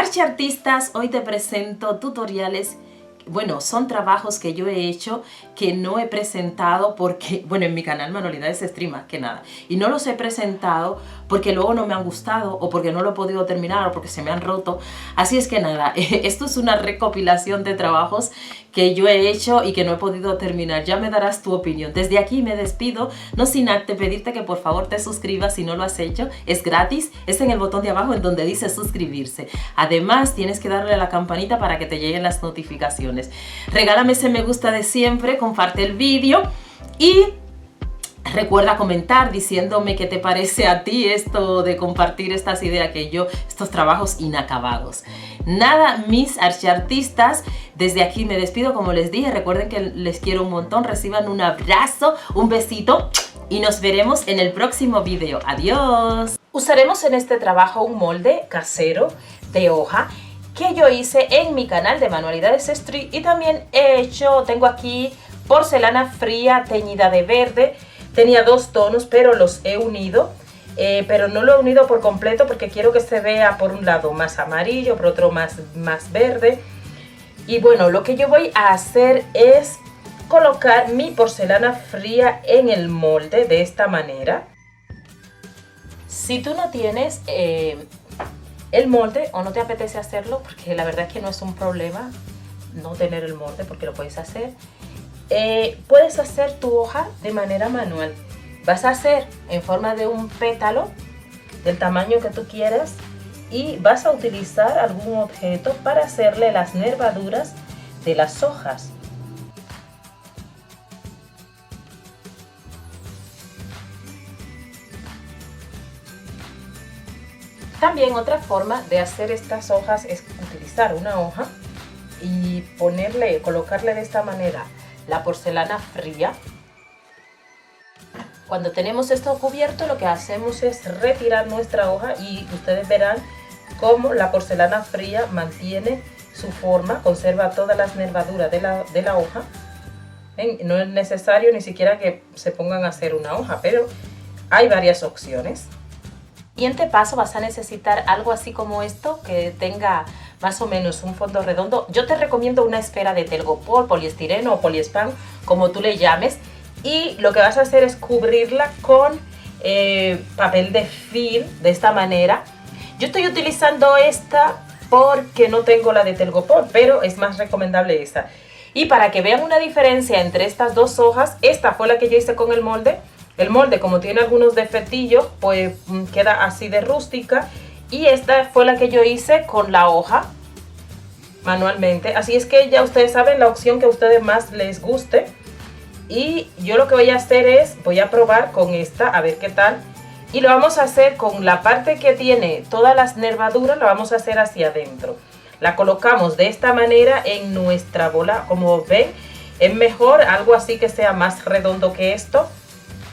Archiartistas, hoy te presento tutoriales. Bueno, son trabajos que yo he hecho que no he presentado porque, bueno, en mi canal Manualidades Extreme más que nada. Y no los he presentado porque luego no me han gustado o porque no lo he podido terminar o porque se me han roto. Así es que nada, esto es una recopilación de trabajos que yo he hecho y que no he podido terminar. Ya me darás tu opinión. Desde aquí me despido, no sin antes pedirte que por favor te suscribas si no lo has hecho. Es gratis, es en el botón de abajo en donde dice suscribirse. Además, tienes que darle a la campanita para que te lleguen las notificaciones. Regálame ese me gusta de siempre, comparte el vídeo y recuerda comentar diciéndome qué te parece a ti esto de compartir estas ideas estos trabajos inacabados. Nada, mis archiartistas, desde aquí me despido, como les dije, recuerden que les quiero un montón, reciban un abrazo, un besito y nos veremos en el próximo video. Adiós. Usaremos en este trabajo un molde casero de hoja que yo hice en mi canal de Manualidades Street y también tengo aquí porcelana fría teñida de verde. Tenía dos tonos, pero los he unido, pero no lo he unido por completo porque quiero que se vea por un lado más amarillo, por otro más verde. Y bueno, lo que yo voy a hacer es colocar mi porcelana fría en el molde de esta manera. Si tú no tienes el molde o no te apetece hacerlo, porque la verdad es que no es un problema no tener el molde porque lo puedes hacer, puedes hacer tu hoja de manera manual. Vas a hacer en forma de un pétalo del tamaño que tú quieras y vas a utilizar algún objeto para hacerle las nervaduras de las hojas. También otra forma de hacer estas hojas es utilizar una hoja y colocarle de esta manera la porcelana fría. Cuando tenemos esto cubierto, lo que hacemos es retirar nuestra hoja y ustedes verán cómo la porcelana fría mantiene su forma, conserva todas las nervaduras de la hoja. No es necesario ni siquiera que se pongan a hacer una hoja, pero hay varias opciones. Siguiente paso, vas a necesitar algo así como esto, que tenga más o menos un fondo redondo. Yo te recomiendo una esfera de telgopor, poliestireno o poliespan, como tú le llames. Y lo que vas a hacer es cubrirla con papel de film, de esta manera. Yo estoy utilizando esta porque no tengo la de telgopor, pero es más recomendable esta. Y para que vean una diferencia entre estas dos hojas, esta fue la que yo hice con el molde. El molde, como tiene algunos defectillos, pues queda así de rústica. Y esta fue la que yo hice con la hoja manualmente. Así es que ya ustedes saben la opción que a ustedes más les guste. Y yo lo que voy a hacer es, voy a probar con esta, a ver qué tal. Y lo vamos a hacer con la parte que tiene todas las nervaduras, la vamos a hacer hacia adentro. La colocamos de esta manera en nuestra bola. Como ven, es mejor algo así que sea más redondo que esto,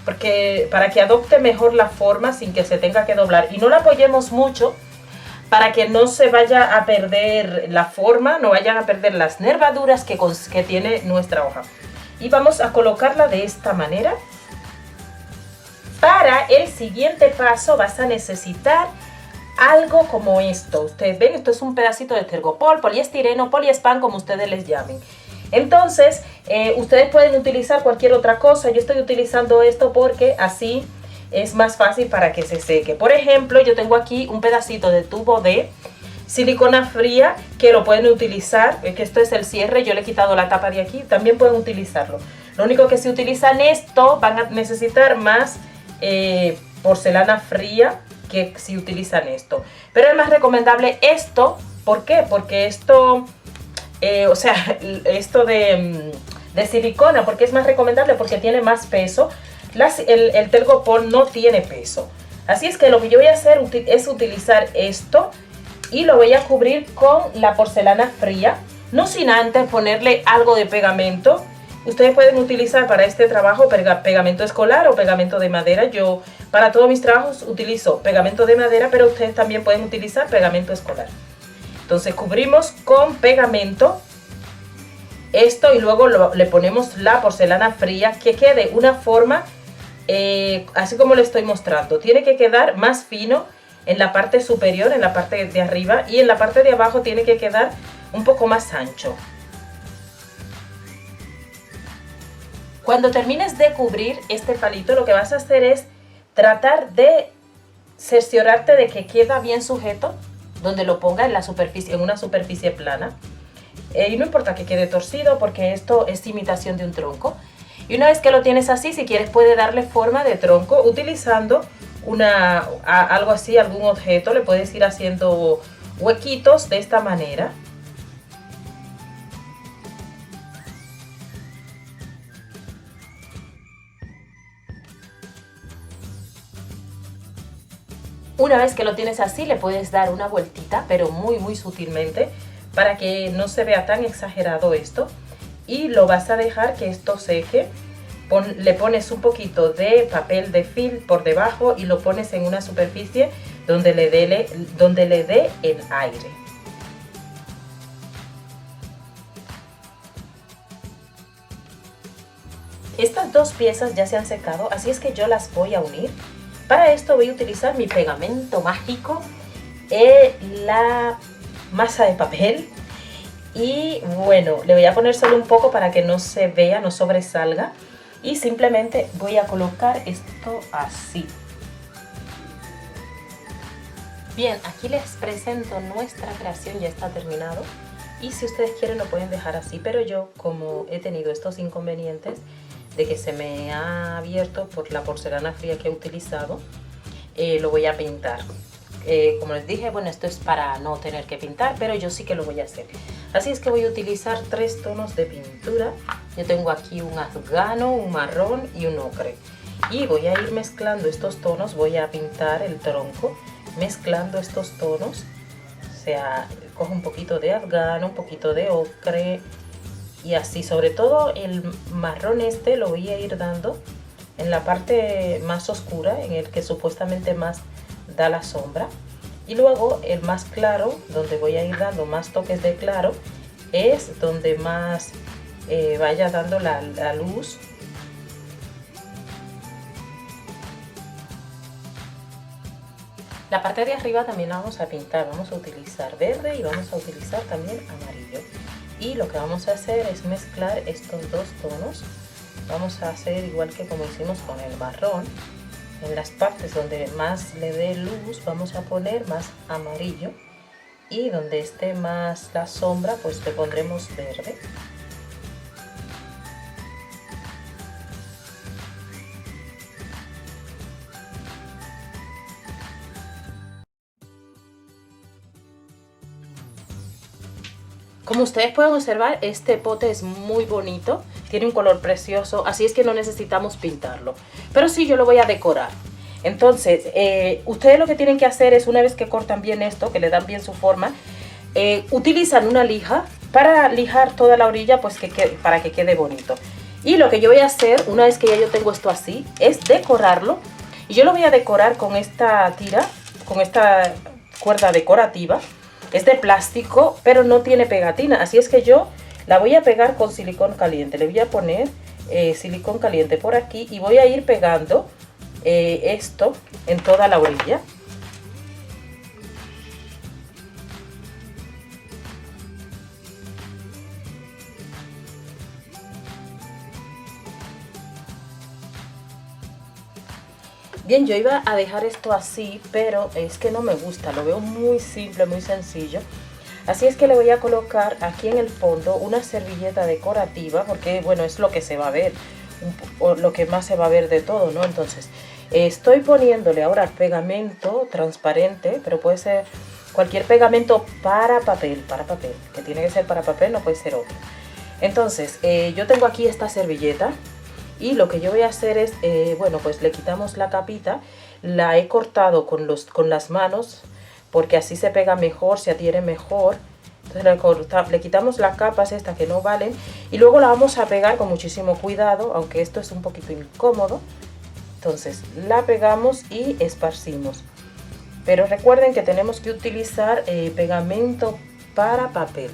porque para que adopte mejor la forma sin que se tenga que doblar. Y no la apoyemos mucho para que no se vaya a perder la forma, no vayan a perder las nervaduras que tiene nuestra hoja. Y vamos a colocarla de esta manera. Para el siguiente paso vas a necesitar algo como esto. Ustedes ven, esto es un pedacito de telgopor, poliestireno, poliespan, como ustedes les llamen. Entonces, ustedes pueden utilizar cualquier otra cosa. Yo estoy utilizando esto porque así es más fácil para que se seque. Por ejemplo, yo tengo aquí un pedacito de tubo de silicona fría que lo pueden utilizar, que esto es el cierre, yo le he quitado la tapa de aquí, también pueden utilizarlo. Lo único que si utilizan esto van a necesitar más porcelana fría que si utilizan esto. Pero es más recomendable esto, ¿por qué? Porque esto... esto de silicona, porque es más recomendable porque tiene más peso. El telgopor no tiene peso. Así es que lo que yo voy a hacer es utilizar esto y lo voy a cubrir con la porcelana fría, no sin antes ponerle algo de pegamento. Ustedes pueden utilizar para este trabajo pegamento escolar o pegamento de madera. Yo para todos mis trabajos utilizo pegamento de madera, pero ustedes también pueden utilizar pegamento escolar. Entonces cubrimos con pegamento esto y luego le ponemos la porcelana fría que quede una forma así como le estoy mostrando. Tiene que quedar más fino en la parte superior, en la parte de arriba, y en la parte de abajo tiene que quedar un poco más ancho. Cuando termines de cubrir este palito, lo que vas a hacer es tratar de cerciorarte de que queda bien sujeto donde lo ponga en la superficie, en una superficie plana. Y no importa que quede torcido porque esto es imitación de un tronco. Y una vez que lo tienes así, si quieres puedes darle forma de tronco utilizando algo así, algún objeto. Le puedes ir haciendo huequitos de esta manera. Una vez que lo tienes así, le puedes dar una vueltita, pero muy sutilmente, para que no se vea tan exagerado esto. Y lo vas a dejar que esto seque. Le pones un poquito de papel de film por debajo y lo pones en una superficie donde le dé el aire. Estas dos piezas ya se han secado, así es que yo las voy a unir. Para esto voy a utilizar mi pegamento mágico, la masa de papel. Y bueno, le voy a poner solo un poco para que no se vea, no sobresalga. Y simplemente voy a colocar esto así. Bien, aquí les presento nuestra creación, ya está terminado. Y si ustedes quieren lo pueden dejar así, pero yo, como he tenido estos inconvenientes de que se me ha abierto por la porcelana fría que he utilizado, lo voy a pintar. Como les dije, bueno, esto es para no tener que pintar, pero yo sí que lo voy a hacer. Así es que voy a utilizar 3 tonos de pintura. Yo tengo aquí un afgano, un marrón y un ocre. Y voy a ir mezclando estos tonos, voy a pintar el tronco mezclando estos tonos. O sea, cojo un poquito de afgano, un poquito de ocre y así. Sobre todo el marrón este lo voy a ir dando en la parte más oscura, en el que supuestamente más da la sombra. Y luego el más claro, donde voy a ir dando más toques de claro, es donde más vaya dando la luz. La parte de arriba también la vamos a pintar, vamos a utilizar verde y vamos a utilizar también amarillo. Y lo que vamos a hacer es mezclar estos dos tonos. Vamos a hacer igual que como hicimos con el marrón. En las partes donde más le dé luz vamos a poner más amarillo, y donde esté más la sombra pues le pondremos verde. Como ustedes pueden observar, este pote es muy bonito, tiene un color precioso, así es que no necesitamos pintarlo. Pero sí, yo lo voy a decorar. Entonces, ustedes lo que tienen que hacer es, una vez que cortan bien esto, que le dan bien su forma, utilizan una lija para lijar toda la orilla, pues para que quede bonito. Y lo que yo voy a hacer, una vez que ya yo tengo esto así, es decorarlo. Y yo lo voy a decorar con esta tira, con esta cuerda decorativa. Es de plástico, pero no tiene pegatina, así es que yo la voy a pegar con silicón caliente. Le voy a poner silicón caliente por aquí y voy a ir pegando esto en toda la orilla. Bien, yo iba a dejar esto así, pero es que no me gusta, lo veo muy simple, muy sencillo. Así es que le voy a colocar aquí en el fondo una servilleta decorativa, porque bueno, es lo que se va a ver, o lo que más se va a ver de todo, ¿no? Entonces, estoy poniéndole ahora pegamento transparente, pero puede ser cualquier pegamento para papel, que tiene que ser para papel, no puede ser otro. Entonces, yo tengo aquí esta servilleta. Y lo que yo voy a hacer es, bueno, pues le quitamos la capita, la he cortado con las manos, porque así se pega mejor, se adhiere mejor. Entonces le quitamos las capas estas que no valen, y luego la vamos a pegar con muchísimo cuidado, aunque esto es un poquito incómodo. Entonces la pegamos y esparcimos. Pero recuerden que tenemos que utilizar pegamento para papel.